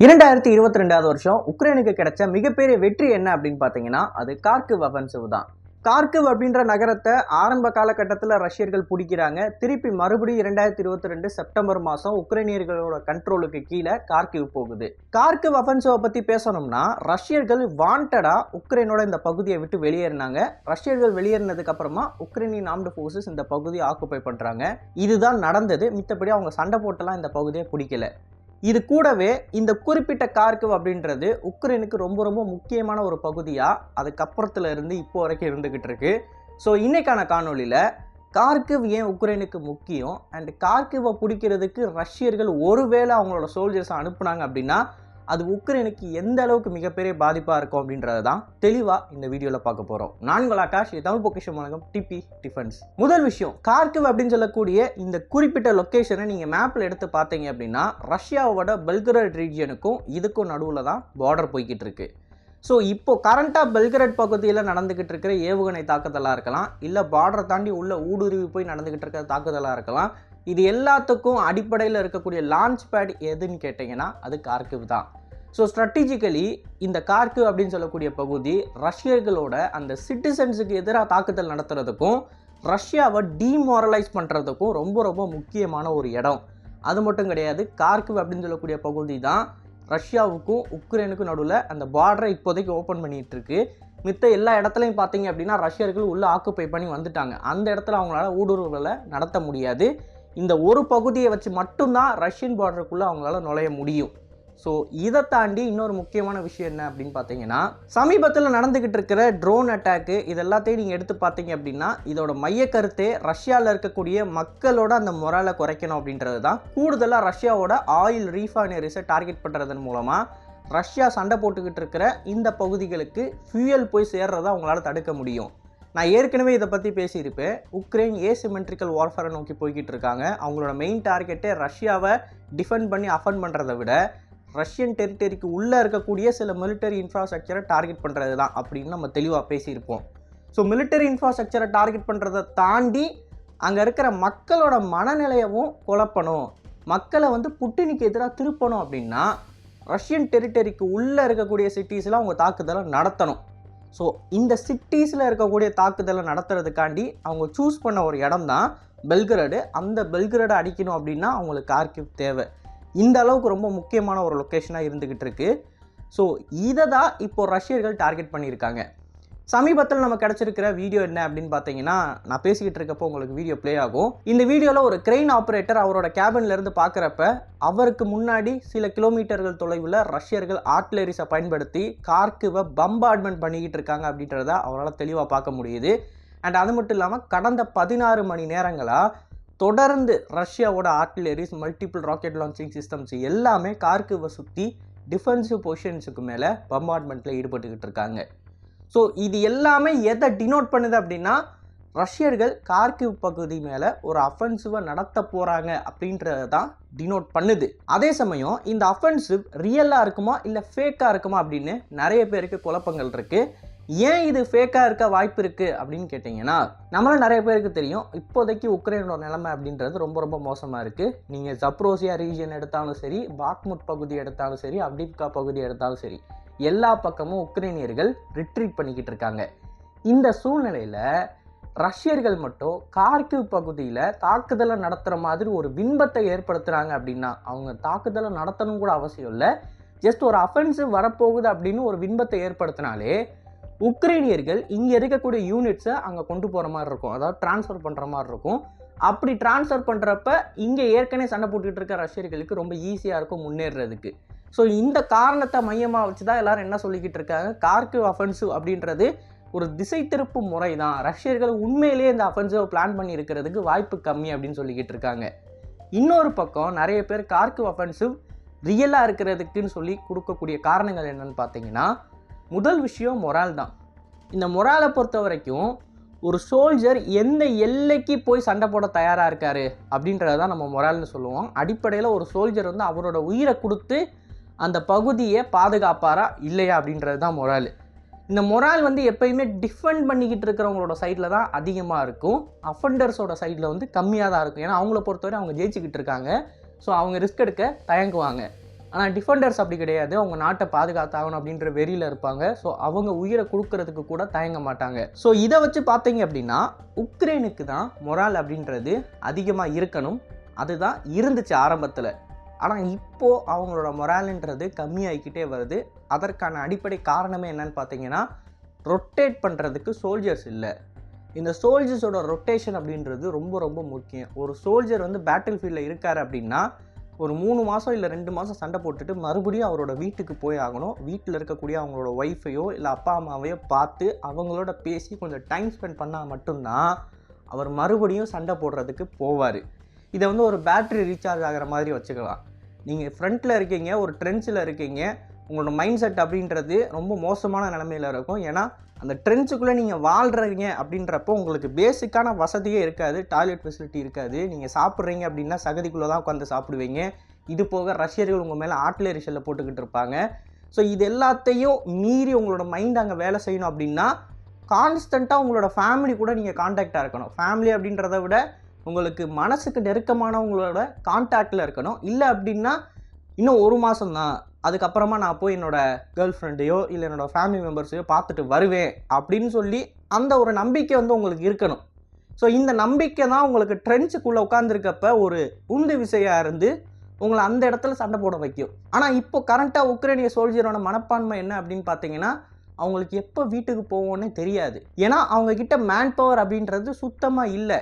2022 வருஷம் உக்ரைனுக்கு கிடைச்ச மிகப்பெரிய வெற்றி என்ன அப்படின்னு பார்த்தீங்கன்னா அது கார்கிவ் அஃபென்சிவ் தான். கார்கிவ் அப்படின்ற நகரத்தை ஆரம்ப காலகட்டத்தில் ரஷ்யர்கள் பிடிக்கிறாங்க. திருப்பி மறுபடியும் 2022 செப்டம்பர் மாதம் உக்ரைனியர்களோட கண்ட்ரோலுக்கு கீழே கார்கிவ் போகுது. கார்கிவ் அஃபென்சிவை பற்றி பேசணும்னா ரஷ்யர்கள் வாண்டடா உக்ரைனோட இந்த பகுதியை விட்டு வெளியேறினாங்க. ரஷ்யர்கள் வெளியேறினதுக்கு அப்புறமா உக்ரைனியன் ஆர்ம்டு ஃபோர்ஸஸ் இந்த பகுதியை ஆக்குபை பண்ணுறாங்க. இதுதான் நடந்தது. மித்தபடி அவங்க சண்டை போட்டெல்லாம் இந்த பகுதியை பிடிக்கல. இது கூடவே இந்த குறிப்பிட்ட கார்கிவ் அப்படின்றது உக்ரைனுக்கு ரொம்ப ரொம்ப முக்கியமான ஒரு பகுதியாக அதுக்கப்புறத்துல இருந்து இப்போ வரைக்கும் இருந்துக்கிட்டு இருக்கு. ஸோ இன்னைக்கான காணொலியில் கார்கிவ் ஏன் உக்ரைனுக்கு முக்கியம் அண்ட் கார்கிவை பிடிக்கிறதுக்கு ரஷ்யர்கள் ஒருவேளை அவங்களோட சோல்ஜர்ஸை அனுப்புனாங்க அப்படின்னா அது உக்ரைனுக்கு எந்த அளவுக்கு மிகப்பெரிய பாதிப்பாக இருக்கும் அப்படின்றது தான் தெளிவாக இந்த வீடியோவில் பார்க்க போகிறோம். நான் உங்கள் ஆகாஷ், தமிழ் பொக்கிஷம் வணக்கம் டிபி டிஃபென்ஸ். முதல் விஷயம், கார்கிவ் அப்படின்னு சொல்லக்கூடிய இந்த குறிப்பிட்ட லொக்கேஷனை நீங்கள் மேப்பில் எடுத்து பார்த்தீங்க அப்படின்னா ரஷ்யாவோட பெல்கிரேட் ரீஜியனுக்கும் இதுக்கும் நடுவில் தான் பார்டர் போய்கிட்டு இருக்கு. ஸோ இப்போ கரண்ட்டாக பெல்கிரேட் பகுதியில் நடந்துக்கிட்டு இருக்கிற ஏவுகணை தாக்குதலாக இருக்கலாம், இல்லை பார்டரை தாண்டி உள்ள ஊடுருவி போய் நடந்துக்கிட்டு இருக்கிற தாக்குதலாக இருக்கலாம். இது எல்லாத்துக்கும் அடிப்படையில் இருக்கக்கூடிய லான்ச் பேட் எதுன்னு கேட்டிங்கன்னா அது கார்கிவ் தான். ஸோ ஸ்ட்ராட்டஜிக்கலி இந்த கார்கிவ் அப்படின்னு சொல்லக்கூடிய பகுதி ரஷ்யர்களோட அந்த சிட்டிசன்ஸுக்கு எதிராக தாக்குதல் நடத்துறதுக்கும் ரஷ்யாவை டீமாரலைஸ் பண்ணுறதுக்கும் ரொம்ப ரொம்ப முக்கியமான ஒரு இடம். அது மட்டும் கிடையாது, கார்கிவ் அப்படின்னு சொல்லக்கூடிய பகுதி தான் ரஷ்யாவுக்கும் உக்ரைனுக்கும் நடுவில் அந்த பார்டரை இப்போதைக்கு ஓப்பன் பண்ணிகிட்டு இருக்கு. மித்த எல்லா இடத்துலையும் பார்த்தீங்க அப்படின்னா ரஷ்யர்கள் உள்ளே ஆக்குப்பை பண்ணி வந்துட்டாங்க. அந்த இடத்துல அவங்களால ஊடுருவலை நடத்த முடியாது. இந்த ஒரு பகுதியை வச்சு மட்டும்தான் ரஷ்யன் பார்டருக்குள்ளே அவங்களால நுழைய முடியும். ஸோ இதை தாண்டி இன்னொரு முக்கியமான விஷயம் என்ன அப்படின்னு பார்த்தீங்கன்னா சமீபத்தில் நடந்துக்கிட்டு இருக்கிற ட்ரோன் அட்டாக்கு இது எல்லாத்தையும் நீங்கள் எடுத்து பார்த்தீங்க அப்படின்னா இதோட மைய கருத்தே ரஷ்யாவில் இருக்கக்கூடிய மக்களோட அந்த மொராலை குறைக்கணும் அப்படின்றது தான். கூடுதலாக ரஷ்யாவோட ஆயில் ரீஃபைனரிஸை டார்கெட் பண்ணுறதன் மூலமாக ரஷ்யா சண்டை போட்டுக்கிட்டு இருக்கிற இந்த பகுதிகளுக்கு ஃபியூயல் போய் சேர்றதை அவங்களால தடுக்க முடியும். நான் ஏற்கனவே இதை பற்றி பேசியிருப்பேன். உக்ரைன் ஏசிமெட்ரிக்கல் வார்ஃபேரை நோக்கி போய்கிட்டு இருக்காங்க. அவங்களோட மெயின் டார்கெட்டே ரஷ்யாவை டிஃபெண்ட் பண்ணி அஃபெண்ட் பண்ணுறதை விட ரஷ்யன் டெரிட்டரிக்கு உள்ளே இருக்கக்கூடிய சில மிலிட்டரி இன்ஃப்ராஸ்ட்ரக்சரை டார்கெட் பண்ணுறது தான் அப்படின்னு நம்ம தெளிவாக பேசியிருப்போம். ஸோ மிலிட்டரி இன்ஃப்ராஸ்ட்ரக்சரை டார்கெட் பண்ணுறதை தாண்டி அங்கே இருக்கிற மக்களோட மனநிலையவும் குழப்பணும், மக்களை புட்டினுக்கு எதிராக திருப்பணும் அப்படின்னா ரஷ்யன் டெரிட்டரிக்கு உள்ளே இருக்கக்கூடிய சிட்டிஸில் அவங்க தாக்குதலை நடத்தணும். ஸோ இந்த சிட்டிஸில் இருக்கக்கூடிய தாக்குதலை நடத்துறதுக்காண்டி அவங்க சூஸ் பண்ண ஒரு இடம் தான் பெல்கிரேடு. அந்த பெல்கிரேடை அடிக்கணும் அப்படின்னா அவங்களுக்கு கார்கிவ் தேவை. இந்த அளவுக்கு ரொம்ப முக்கியமான ஒரு லொக்கேஷனாக இருந்துக்கிட்டு இருக்கு. ஸோ இதை தான் இப்போ ரஷ்யர்கள் டார்கெட் பண்ணியிருக்காங்க. சமீபத்தில் நம்ம கிடச்சிருக்கிற வீடியோ என்ன அப்படின்னு பார்த்தீங்கன்னா நான் பேசிக்கிட்டு இருக்கப்போ உங்களுக்கு வீடியோ ப்ளே ஆகும். இந்த வீடியோவில் ஒரு கிரெயின் ஆப்ரேட்டர் அவரோட கேபின்லேருந்து பார்க்குறப்ப அவருக்கு முன்னாடி சில கிலோமீட்டர்கள் தொலைவில் ரஷ்யர்கள் ஆர்ட்லரிஸை பயன்படுத்தி கார்கிவை பம்பார்ட்மெண்ட் பண்ணிக்கிட்டு இருக்காங்க அப்படின்றத அவரால் தெளிவாக பார்க்க முடியுது. அண்ட் அது மட்டும் இல்லாமல் கடந்த 16 மணி நேரங்களாக தொடர்ந்து ரஷ்யாவோட ஆர்ட்டிலரிஸ், மல்டிபிள் ராக்கெட் லான்ச்சிங் சிஸ்டம்ஸ் எல்லாமே கார்கிவை சுற்றி டிஃபென்சிவ் பொசிஷன்ஸுக்கு மேலே பம்பார்ட்மெண்ட்டில் ஈடுபட்டுக்கிட்டு இருக்காங்க. ஸோ இது எல்லாமே எதை டினோட் பண்ணுது அப்படின்னா ரஷ்யர்கள் கார்கிவ் பகுதி மேலே ஒரு அஃபென்சிவை நடத்த போகிறாங்க அப்படின்றது தான் டினோட் பண்ணுது. அதே சமயம் இந்த அஃபென்சிவ் ரியலாக இருக்குமா இல்லை ஃபேக்காக இருக்குமா அப்படின்னு நிறைய பேருக்கு குழப்பங்கள் இருக்குது. ஏன் இது ஃபேக்காக இருக்க வாய்ப்பு இருக்குது அப்படின்னு கேட்டிங்கன்னா நம்மள நிறைய பேருக்கு தெரியும் இப்போதைக்கு உக்ரைனோட நிலைமை அப்படின்றது ரொம்ப ரொம்ப மோசமாக இருக்குது. நீங்கள் ஜப்ரோசியா ரீஜியன் எடுத்தாலும் சரி, பாக்முட் பகுதி எடுத்தாலும் சரி, அவ்டிவ்கா பகுதி எடுத்தாலும் சரி, எல்லா பக்கமும் உக்ரைனியர்கள் ரிட்ரீட் பண்ணிக்கிட்டு இருக்காங்க. இந்த சூழ்நிலையில் ரஷ்யர்கள் மட்டும் கார்கிவ் பகுதியில் தாக்குதலை நடத்துகிற மாதிரி ஒரு பிம்பத்தை ஏற்படுத்துகிறாங்க அப்படின்னா அவங்க தாக்குதலை நடத்தணும் கூட அவசியம் இல்லை. ஜஸ்ட் ஒரு அஃபென்சிவ் வரப்போகுது அப்படின்னு ஒரு பிம்பத்தை ஏற்படுத்தினாலே உக்ரைனியர்கள் இங்கே இருக்கக்கூடிய யூனிட்ஸை அங்கே கொண்டு போகிற மாதிரி இருக்கும், அதாவது டிரான்ஸ்ஃபர் பண்ணுற மாதிரி இருக்கும். அப்படி டிரான்ஸ்ஃபர் பண்ணுறப்ப இங்கே ஏற்கனவே சண்டை போட்டுக்கிட்டு இருக்க ரஷ்யர்களுக்கு ரொம்ப ஈஸியாக இருக்கும் முன்னேறதுக்கு. ஸோ இந்த காரணத்தை மையமாக வச்சு தான் எல்லாரும் என்ன சொல்லிக்கிட்டு இருக்காங்க, கார்கிவ் அஃபென்சிவ் அப்படின்றது ஒரு திசை திருப்பு முறை தான், ரஷ்யர்கள் உண்மையிலேயே இந்த அஃபென்சிவை பிளான் பண்ணி இருக்கிறதுக்கு வாய்ப்பு கம்மி அப்படின்னு சொல்லிக்கிட்டு இருக்காங்க. இன்னொரு பக்கம் நிறைய பேர் கார்கிவ் அஃபென்சிவ் ரியலாக இருக்கிறதுக்குன்னு சொல்லி கொடுக்கக்கூடிய காரணங்கள் என்னென்னு பார்த்தீங்கன்னா முதல் விஷயம் மொரால் தான். இந்த மொராலை பொறுத்த வரைக்கும் ஒரு சோல்ஜர் எந்த எல்லைக்கு போய் சண்டை போட தயாராக இருக்காரு அப்படின்றத தான் நம்ம மொரால்னு சொல்லுவோம். அடிப்படையில் ஒரு சோல்ஜர் அவரோட உயிரை கொடுத்து அந்த பகுதியை பாதுகாப்பாரா இல்லையா அப்படின்றது தான் மொரால். இந்த மொரால் எப்பயுமே டிஃபெண்ட் பண்ணிக்கிட்டு இருக்கிறவங்களோட சைடில் தான் அதிகமாக இருக்கும், அஃபெண்டர்ஸோட சைடில் கம்மியாக தான் இருக்கும். ஏன்னா அவங்கள பொறுத்தவரை அவங்க ஜெயிச்சுக்கிட்டு இருக்காங்க. ஸோ அவங்க ரிஸ்க் எடுக்க தயங்குவாங்க. ஆனால் டிஃபெண்டர்ஸ் அப்படி கிடையாது. அவங்க நாட்டை பாதுகாத்தாகணும் அப்படின்ற வெறியில் இருப்பாங்க. ஸோ அவங்க உயிரை கொடுக்கறதுக்கு கூட தயங்க மாட்டாங்க. ஸோ இதை வச்சு பார்த்தீங்க அப்படின்னா உக்ரைனுக்கு தான் மொரால் அப்படின்றது அதிகமாக இருக்கணும். அதுதான் இருந்துச்சு ஆரம்பத்தில். ஆனால் இப்போது அவங்களோட மொரால்ன்றது கம்மியாகிக்கிட்டே வருது. அதற்கான அடிப்படை காரணமே என்னன்னு பார்த்தீங்கன்னா, ரொட்டேட் பண்ணுறதுக்கு சோல்ஜர்ஸ் இல்லை. இந்த சோல்ஜர்ஸோட ரொட்டேஷன் அப்படின்றது ரொம்ப ரொம்ப முக்கியம். ஒரு சோல்ஜர் வந்து பேட்டில் ஃபீல்டில் இருக்கார் அப்படின்னா ஒரு 3 மாதம் இல்லை 2 மாதம் சண்டை போட்டுட்டு மறுபடியும் அவரோட வீட்டுக்கு போய் ஆகணும். வீட்டில் இருக்கக்கூடிய அவங்களோட ஒய்ஃபையோ இல்லை அப்பா அம்மாவையோ பார்த்து அவங்களோட பேசி கொஞ்சம் டைம் ஸ்பெண்ட் பண்ணால் மட்டும்தான் அவர் மறுபடியும் சண்டை போடுறதுக்கு போவார். இதை வந்து ஒரு பேட்ரி ரீசார்ஜ் ஆகிற மாதிரி வச்சுக்கலாம். நீங்கள் ஃப்ரண்ட்டில் இருக்கீங்க, ஒரு ட்ரென்ச்சில் இருக்கீங்க, உங்களோட மைண்ட் செட் அப்படின்றது ரொம்ப மோசமான நிலமையில் இருக்கும். ஏன்னா அந்த ட்ரென்ச்சுக்குள்ளே நீங்கள் வாழ்கிறீங்க அப்படின்றப்போ உங்களுக்கு பேசிக்கான வசதியே இருக்காது. டாய்லெட் ஃபெசிலிட்டி இருக்காது. நீங்கள் சாப்பிட்றீங்க அப்படின்னா சகதிக்குள்ளே தான் உட்காந்து சாப்பிடுவீங்க. இது போக ரஷ்யர்கள் உங்கள் மேலே ஆர்ட்டிலரி ஷெல்லை போட்டுக்கிட்டு இருப்பாங்க. ஸோ இது எல்லாத்தையும் மீறி உங்களோட மைண்ட் அங்கே வேலை செய்யணும் அப்படின்னா கான்ஸ்டண்ட்டாக உங்களோட ஃபேமிலி கூட நீங்கள் கான்டாக்டாக இருக்கணும். ஃபேமிலி அப்படின்றத விட உங்களுக்கு மனசுக்கு நெருக்கமானவங்களோட கான்டாக்டில் இருக்கணும். இல்லை அப்படின்னா இன்னும் 1 மாதம் தான், அதுக்கப்புறமா நான் போய் என்னோடய கேர்ள் ஃப்ரெண்டையோ இல்லை என்னோடய ஃபேமிலி மெம்பர்ஸையோ பார்த்துட்டு வருவேன் அப்படின்னு சொல்லி அந்த ஒரு நம்பிக்கை வந்து உங்களுக்கு இருக்கணும். ஸோ இந்த நம்பிக்கை தான் உங்களுக்கு ட்ரென்ச்சுக்குள்ளே உட்காந்துருக்கப்ப ஒரு உந்து விசையாக இருந்து உங்களை அந்த இடத்துல சண்டை போட வைக்கும். ஆனால் இப்போ கரண்ட்டாக உக்ரைனிய சோல்ஜரோட மனப்பான்மை என்ன அப்படின்னு பார்த்தீங்கன்னா, அவங்களுக்கு எப்போ வீட்டுக்கு போவோன்னே தெரியாது. ஏன்னா அவங்கக்கிட்ட மேன் பவர் அப்படின்றது சுத்தமாக இல்லை.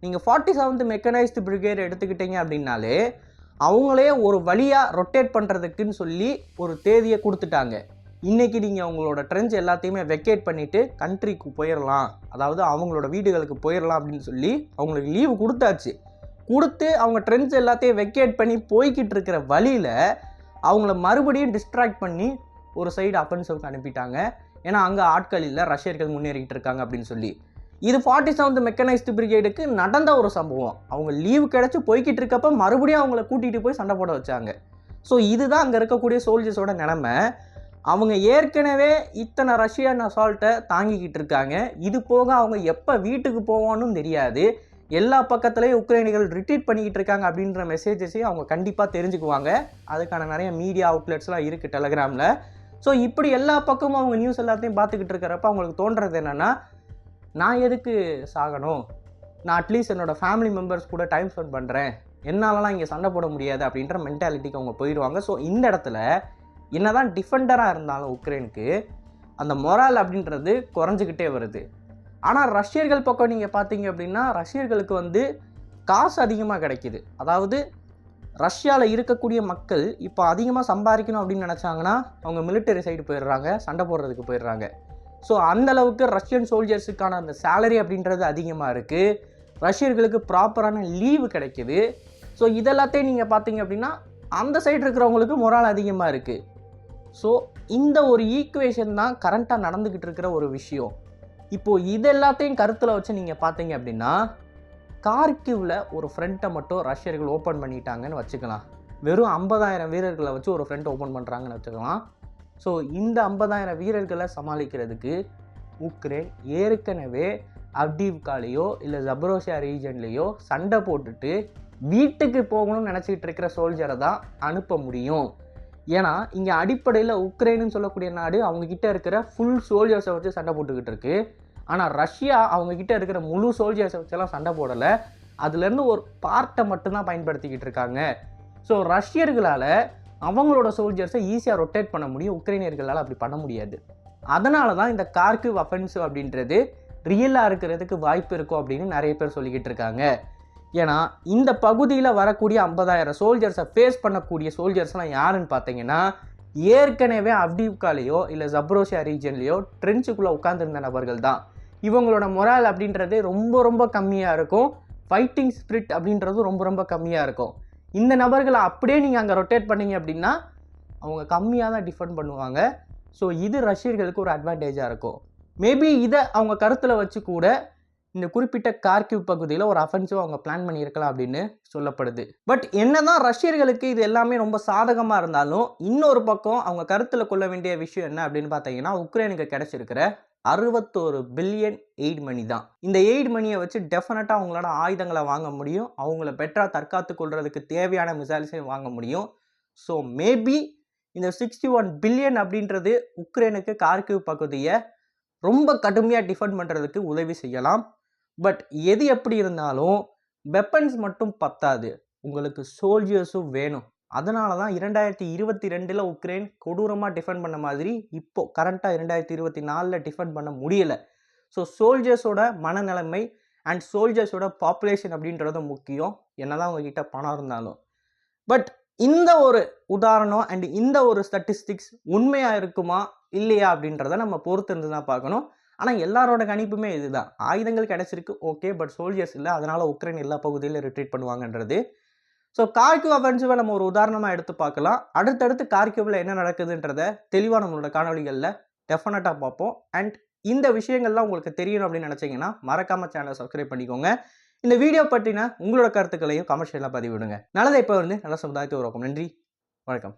நீங்கள் 47th மெக்கனைஸ்டு பிரிகேட் எடுத்துக்கிட்டீங்க அப்படின்னாலே அவங்களே ஒரு வழியாக ரொட்டேட் பண்ணுறதுக்குன்னு சொல்லி ஒரு தேதியை கொடுத்துட்டாங்க. இன்றைக்கி நீங்கள் அவங்களோட ட்ரென்ச் எல்லாத்தையுமே வெக்கேட் பண்ணிவிட்டு கண்ட்ரிக்கு போயிடலாம், அதாவது அவங்களோட வீடுகளுக்கு போயிடலாம் அப்படின்னு சொல்லி அவங்களுக்கு லீவு கொடுத்தாச்சு. கொடுத்து அவங்க ட்ரென்ச் எல்லாத்தையும் வெக்கேட் பண்ணி போய்கிட்டு இருக்கிற வழியில் அவங்கள மறுபடியும் டிஸ்ட்ராக்ட் பண்ணி ஒரு சைடு அஃபென்சிவ்க்கு அனுப்பிட்டாங்க. ஏன்னா அங்கே ஆட்கள் இல்லை, ரஷ்யர்கள் முன்னேறிக்கிட்டு இருக்காங்க அப்படின்னு சொல்லி. இது 47th மெக்கனைஸ்டு பிரிகேடுக்கு நடந்த ஒரு சம்பவம். அவங்க லீவு கிடச்சி போய்கிட்டு இருக்கப்போ மறுபடியும் அவங்கள கூட்டிகிட்டு போய் சண்டை போட வச்சாங்க. ஸோ இதுதான் அங்கே இருக்கக்கூடிய சோல்ஜர்ஸோட நிலைமை. அவங்க ஏற்கனவே இத்தனை ரஷ்யன் அசால்ட்டை தாங்கிக்கிட்டு இருக்காங்க. இது போக அவங்க எப்போ வீட்டுக்கு போவான்னு தெரியாது. எல்லா பக்கத்துலேயும் உக்ரைனிகள் ரிட்ரீட் பண்ணிக்கிட்டு இருக்காங்க அப்படின்ற மெசேஜஸையும் அவங்க கண்டிப்பாக தெரிஞ்சுக்குவாங்க. அதுக்கான நிறைய மீடியா அவுட்லெட்ஸ்லாம் இருக்குது டெலகிராமில். ஸோ இப்படி எல்லா பக்கமும் அவங்க நியூஸ் எல்லாத்தையும் பார்த்துக்கிட்டு இருக்கிறப்ப அவங்களுக்கு தோன்றது என்னென்னா, நான் எதுக்கு சாகணும், நான் அட்லீஸ்ட் என்னோடய ஃபேமிலி மெம்பர்ஸ் கூட டைம் ஸ்பெண்ட் பண்ணுறேன், என்னாலலாம் இங்கே சண்டை போட முடியாது அப்படின்ற மென்டாலிட்டிக்கு அவங்க போயிடுவாங்க. ஸோ இந்த இடத்துல என்ன தான் டிஃபெண்டராக இருந்தாலும் உக்ரைனுக்கு அந்த மொரால் அப்படின்றது குறைஞ்சிக்கிட்டே வருது. ஆனால் ரஷ்யர்கள் பக்கம் நீங்கள் பார்த்தீங்க அப்படின்னா ரஷ்யர்களுக்கு வந்து காசு அதிகமாக கிடைக்கிது. அதாவது ரஷ்யாவில் இருக்கக்கூடிய மக்கள் இப்போ அதிகமாக சம்பாதிக்கணும் அப்படின்னு நினச்சாங்கன்னா அவங்க மிலிட்டரி சைடு போயிடுறாங்க, சண்டை போடுறதுக்கு போயிடுறாங்க. ஸோ அந்தளவுக்கு ரஷ்யன் சோல்ஜர்ஸுக்கான அந்த சேலரி அப்படின்றது அதிகமாக இருக்குது. ரஷ்யர்களுக்கு ப்ராப்பரான லீவு கிடைக்கிது. ஸோ இதெல்லாத்தையும் நீங்கள் பார்த்தீங்க அப்படின்னா அந்த சைடு இருக்கிறவங்களுக்கு மொரால் அதிகமாக இருக்குது. ஸோ இந்த ஒரு ஈக்குவேஷன் தான் கரண்ட்டாக நடந்துக்கிட்டு இருக்கிற ஒரு விஷயம். இப்போது இது எல்லாத்தையும் கருத்தில் வச்சு நீங்கள் பார்த்தீங்க அப்படின்னா கார்கிவில் ஒரு ஃப்ரண்ட்டை மட்டும் ரஷ்யர்கள் ஓப்பன் பண்ணிட்டாங்கன்னு வச்சுக்கலாம். வெறும் 50,000 வீரர்களை வச்சு ஒரு ஃப்ரண்ட் ஓப்பன் பண்ணுறாங்கன்னு வச்சுக்கலாம். ஸோ இந்த 50,000 வீரர்களை சமாளிக்கிறதுக்கு உக்ரைன் ஏற்கனவே அவ்டீவ்காலேயோ இல்லை ஜப்ரோசியா ரீஜன்லேயோ சண்டை போட்டுட்டு வீட்டுக்கு போகணும்னு நினச்சிக்கிட்டு இருக்கிற சோல்ஜரை தான் அனுப்ப முடியும். ஏன்னா இங்கே அடிப்படையில் உக்ரைன்னு சொல்லக்கூடிய நாடு அவங்கக்கிட்ட இருக்கிற ஃபுல் சோல்ஜர்ஸை வச்சு சண்டை போட்டுக்கிட்டு இருக்கு. ஆனால் ரஷ்யா அவங்கக்கிட்ட இருக்கிற முழு சோல்ஜர்ஸை வச்செல்லாம் சண்டை போடலை, அதுலேருந்து ஒரு பார்ட்டை மட்டும்தான் பயன்படுத்திக்கிட்டு இருக்காங்க. ஸோ ரஷ்யர்களால் அவங்களோட சோல்ஜர்ஸை ஈஸியாக ரொட்டேட் பண்ண முடியும், உக்ரைனியர்களால் அப்படி பண்ண முடியாது. அதனால தான் இந்த கார்கிவ் அஃபென்சிவ் அப்படின்றது ரியலாக இருக்கிறதுக்கு வாய்ப்பு இருக்கும் அப்படின்னு நிறைய பேர் சொல்லிக்கிட்டு இருக்காங்க. ஏன்னா இந்த பகுதியில் வரக்கூடிய 50,000 சோல்ஜர்ஸை ஃபேஸ் பண்ணக்கூடிய சோல்ஜர்ஸ்லாம் யாருன்னு பார்த்தீங்கன்னா ஏற்கனவே அவ்டீவ்காலேயோ இல்லை ஜப்ரோசியா ரீஜன்லேயோ ட்ரென்ச்சுக்குள்ளே உட்காந்துருந்த நபர்கள் தான். இவங்களோட மொரால் அப்படின்றது ரொம்ப ரொம்ப கம்மியாக இருக்கும். ஃபைட்டிங் ஸ்பிரிட் அப்படின்றது ரொம்ப ரொம்ப கம்மியாக இருக்கும். இந்த நபர்களை அப்படியே நீங்கள் அங்கே ரொட்டேட் பண்ணிங்க அப்படின்னா அவங்க கம்மியாக தான் டிஃபெண்ட் பண்ணுவாங்க. ஸோ இது ரஷ்யர்களுக்கு ஒரு அட்வான்டேஜாக இருக்கும். மேபி இதை அவங்க கருத்தில் வச்சு கூட இந்த குறிப்பிட்ட கார்கிவ் பகுதியில் ஒரு அஃபென்சிவ் அவங்க பிளான் பண்ணியிருக்கலாம் அப்படின்னு சொல்லப்படுது. பட் என்னதான் ரஷ்யர்களுக்கு இது எல்லாமே ரொம்ப சாதகமாக இருந்தாலும் இன்னொரு பக்கம் அவங்க கருத்தில் கொள்ள வேண்டிய விஷயம் என்ன அப்படின்னு பார்த்தீங்கன்னா உக்ரைனுக்கு கிடைச்சிருக்கிற 61 பில்லியன் எய்ட் மணி தான். இந்த எய்ட் மணியை வச்சு டெஃபினட்டாக அவங்களோட ஆயுதங்களை வாங்க முடியும், அவங்கள பெட்டராக தற்காத்து கொள்றதுக்கு தேவையான மிசைல்ஸையும் வாங்க முடியும். ஸோ மேபி இந்த 61 பில்லியன் அப்படின்றது உக்ரைனுக்கு கார்கிவ் பகுதியை ரொம்ப கடுமையாக டிஃபெண்ட் பண்ணுறதுக்கு உதவி செய்யலாம். பட் எது எப்படி இருந்தாலும் வெப்பன்ஸ் மட்டும் பத்தாது, உங்களுக்கு சோல்ஜர்ஸும் வேணும். அதனால தான் 2022 உக்ரைன் கொடூரமாக டிஃபெண்ட் பண்ண மாதிரி இப்போ கரண்ட்டாக 2024 டிஃபெண்ட் பண்ண முடியலை. ஸோ சோல்ஜர்ஸோட மனநிலைமை அண்ட் சோல்ஜர்ஸோட பாப்புலேஷன் அப்படின்றது முக்கியம், என்னதான் உங்ககிட்ட பணம் இருந்தாலும். பட் இந்த ஒரு உதாரணம் அண்ட் இந்த ஒரு ஸ்டாட்டிஸ்டிக்ஸ் உண்மையாக இருக்குமா இல்லையா அப்படின்றத நம்ம பொறுத்து இருந்து தான் பார்க்கணும். ஆனால் எல்லாரோட கணிப்புமே இதுதான், ஆயுதங்கள் கிடைச்சிருக்கு ஓகே, பட் சோல்ஜர்ஸ் இல்லை, அதனால உக்ரைன் எல்லா பகுதியிலும் ரிட்ரீட் பண்ணுவாங்கன்றது. ஸோ கார்கிவ் அஃபென்சிவை நம்ம ஒரு உதாரணமாக எடுத்து பார்க்கலாம். அடுத்தடுத்து கார்கிவில் என்ன நடக்குதுன்றத தெளிவாக நம்மளோட காணொலிகளில் டெஃபினட்டாக பார்ப்போம். அண்ட் இந்த விஷயங்கள்லாம் உங்களுக்கு தெரியணும் அப்படின்னு நினச்சிங்கன்னா மறக்காமல் சேனலை சப்ஸ்கிரைப் பண்ணிக்கோங்க. இந்த வீடியோ பற்றின உங்களோட கருத்துக்களையும் கமெண்ட்ஸ்லாம் பதிவிடுங்க. நல்லதை இப்போ நல்ல சமுதாயத்தை உருவாக்கும். நன்றி, வணக்கம்.